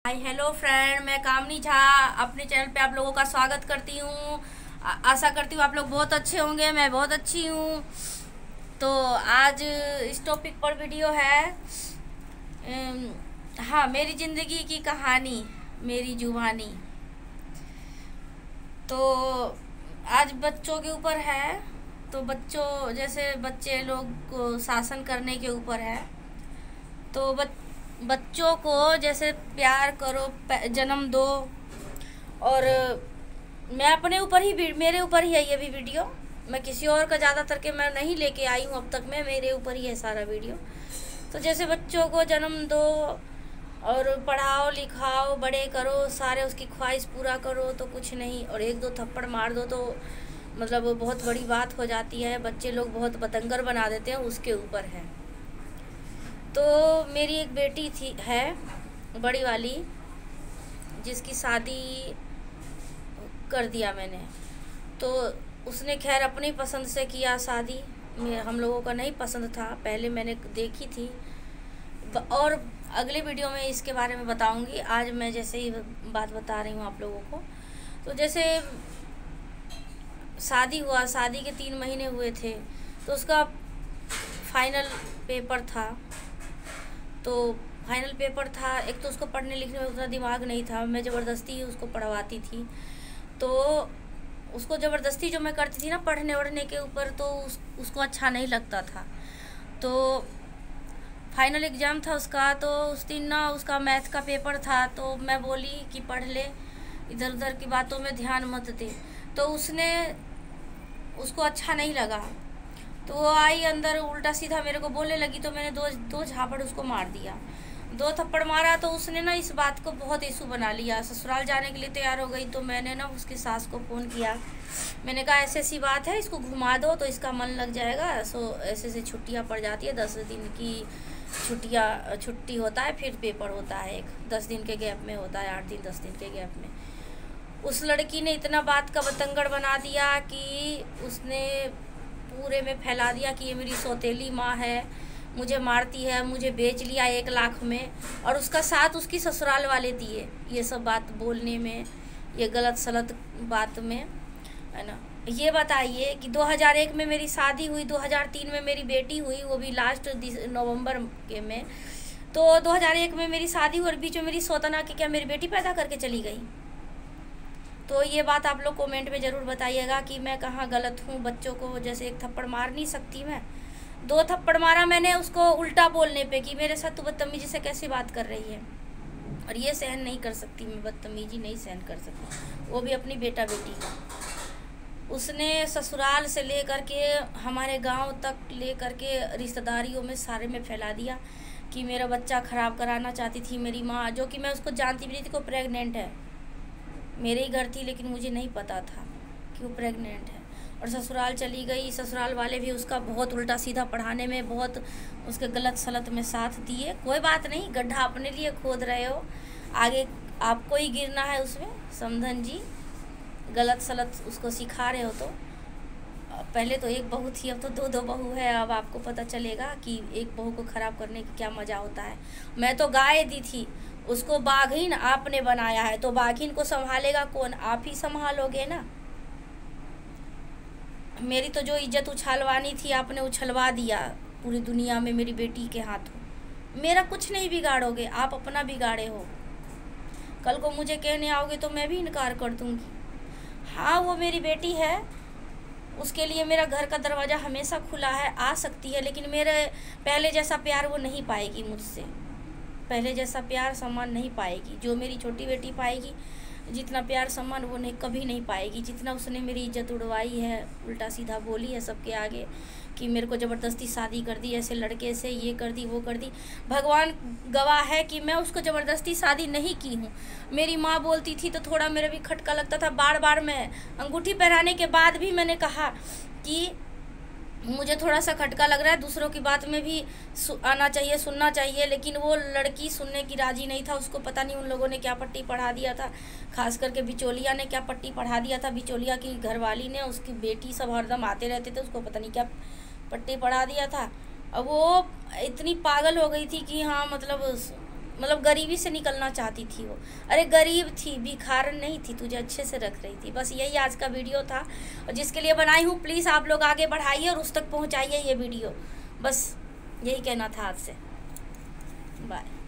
Hi hello friend, मैं कामनी झा अपने channel पे आप लोगों का स्वागत करती हूँ। आशा करती हूँ आप लोग बहुत अच्छे होंगे। मैं बहुत अच्छी हूँ। तो आज इस टॉपिक पर वीडियो है। हाँ, मेरी ज़िंदगी की कहानी, मेरी जुबानी। तो आज बच्चों के ऊपर है। तो बच्चों जैसे बच्चे लोग को शासन करने के ऊपर है। तो बच्चों को जैसे प्यार करो, जन्म दो। और मैं अपने ऊपर ही, मेरे ऊपर ही है ये भी वीडियो। मैं किसी और का ज़्यादातर के मैं नहीं लेके आई हूँ अब तक। मैं मेरे ऊपर ही है सारा वीडियो। तो जैसे बच्चों को जन्म दो और पढ़ाओ लिखाओ, बड़े करो, सारे उसकी ख्वाहिश पूरा करो तो कुछ नहीं। और एक दो थप्पड़ मार दो तो मतलब बहुत बड़ी बात हो जाती है। बच्चे लोग बहुत बतंगर बना देते हैं, उसके ऊपर है। तो मेरी एक बेटी है बड़ी वाली, जिसकी शादी कर दिया मैंने। तो उसने खैर अपनी पसंद से किया शादी। हम लोगों का नहीं पसंद था, पहले मैंने देखी थी और अगले वीडियो में इसके बारे में बताऊंगी। आज मैं जैसे ही बात बता रही हूँ आप लोगों को। तो जैसे शादी हुआ, शादी के 3 महीने हुए थे। तो उसका फाइनल पेपर था। तो फाइनल पेपर था, एक तो उसको पढ़ने लिखने में उतना दिमाग नहीं था। मैं ज़बरदस्ती उसको पढ़वाती थी। तो उसको ज़बरदस्ती जो मैं करती थी ना पढ़ने वढ़ने के ऊपर, तो उसको अच्छा नहीं लगता था। तो फाइनल एग्ज़ाम था उसका। तो उस दिन ना उसका मैथ का पेपर था। तो मैं बोली कि पढ़ ले, इधर उधर की बातों में ध्यान मत दे। तो उसको अच्छा नहीं लगा। तो वो आई अंदर, उल्टा सीधा मेरे को बोलने लगी। तो मैंने दो झापड़ उसको मार दिया, 2 थप्पड़ मारा। तो उसने ना इस बात को बहुत इशू बना लिया, ससुराल जाने के लिए तैयार हो गई। तो मैंने ना उसकी सास को फ़ोन किया। मैंने कहा ऐसी ऐसी बात है, इसको घुमा दो तो इसका मन लग जाएगा। सो ऐसे ऐसे छुट्टियाँ पड़ जाती है, 10 दिन की छुट्टी होता है, फिर पेपर होता है। 10 दिन के गैप में होता है, 8 दिन 10 दिन के गैप में। उस लड़की ने इतना बात का बतंगड़ बना दिया कि उसने पूरे में फैला दिया कि ये मेरी सौतेली माँ है, मुझे मारती है, मुझे बेच लिया 1 लाख में। और उसका साथ उसकी ससुराल वाले दिए ये सब बात बोलने में, ये गलत सलत बात में, है ना। ये बताइए कि 2001 में मेरी शादी हुई, 2003 में मेरी बेटी हुई, वो भी लास्ट नवंबर के में। तो 2001 में मेरी शादी हुई और बीच में मेरी सौतना के क्या मेरी बेटी पैदा करके चली गई। तो ये बात आप लोग कमेंट में ज़रूर बताइएगा कि मैं कहाँ गलत हूँ। बच्चों को जैसे 1 थप्पड़ मार नहीं सकती मैं, 2 थप्पड़ मारा मैंने उसको उल्टा बोलने पे कि मेरे साथ तू बदतमीजी से कैसी बात कर रही है। और ये सहन नहीं कर सकती मैं, बदतमीजी नहीं सहन कर सकती, वो भी अपनी बेटा बेटी का। उसने ससुराल से लेकर के हमारे गांव तक लेकर के रिश्तेदारियों में सारे में फैला दिया कि मेरा बच्चा ख़राब कराना चाहती थी मेरी माँ, जो कि मैं उसको जानती भी नहीं थी को प्रेग्नेंट है। मेरे ही घर थी लेकिन मुझे नहीं पता था कि वो प्रेग्नेंट है। और ससुराल चली गई। ससुराल वाले भी उसका बहुत उल्टा सीधा पढ़ाने में, बहुत उसके गलत सलत में साथ दिए। कोई बात नहीं, गड्ढा अपने लिए खोद रहे हो, आगे आपको ही गिरना है उसमें। समधन जी गलत सलत उसको सिखा रहे हो। तो पहले तो 1 बहू थी, अब तो 2 बहू है। अब आपको पता चलेगा कि एक बहू को ख़राब करने की क्या मज़ा होता है। मैं तो गाय दी थी उसको, बाघिन आपने बनाया है। तो बाघिन को संभालेगा कौन? आप ही संभालोगे ना। मेरी तो जो इज्जत उछालवानी थी आपने उछलवा दिया पूरी दुनिया में मेरी बेटी के हाथों। मेरा कुछ नहीं बिगाड़ोगे, आप अपना बिगाड़े हो। कल को मुझे कहने आओगे तो मैं भी इनकार कर दूंगी। हाँ, वो मेरी बेटी है, उसके लिए मेरा घर का दरवाज़ा हमेशा खुला है, आ सकती है। लेकिन मेरे पहले जैसा प्यार वो नहीं पाएगी मुझसे, पहले जैसा प्यार सम्मान नहीं पाएगी। जो मेरी छोटी बेटी पाएगी जितना प्यार सम्मान वो नहीं, कभी नहीं पाएगी। जितना उसने मेरी इज्जत उड़वाई है, उल्टा सीधा बोली है सबके आगे कि मेरे को ज़बरदस्ती शादी कर दी, ऐसे लड़के से ये कर दी वो कर दी। भगवान गवाह है कि मैं उसको ज़बरदस्ती शादी नहीं की हूँ। मेरी माँ बोलती थी तो थोड़ा मेरा भी खटका लगता था। बार बार मैं अंगूठी पहनाने के बाद भी मैंने कहा कि मुझे थोड़ा सा खटका लग रहा है, दूसरों की बात में भी आना चाहिए, सुनना चाहिए। लेकिन वो लड़की सुनने की राजी नहीं था। उसको पता नहीं उन लोगों ने क्या पट्टी पढ़ा दिया था, खास करके बिचौलिया ने क्या पट्टी पढ़ा दिया था। बिचौलिया की घरवाली ने, उसकी बेटी सब हरदम आते रहते थे, उसको पता नहीं क्या पट्टी पढ़ा दिया था। अब वो इतनी पागल हो गई थी कि हाँ मतलब मतलब गरीबी से निकलना चाहती थी वो। अरे गरीब थी, भिखारन नहीं थी, तुझे अच्छे से रख रही थी। बस यही आज का वीडियो था और जिसके लिए बनाई हूँ प्लीज़ आप लोग आगे बढ़ाइए और उस तक पहुँचाइए ये वीडियो। बस यही कहना था आज से। बाय।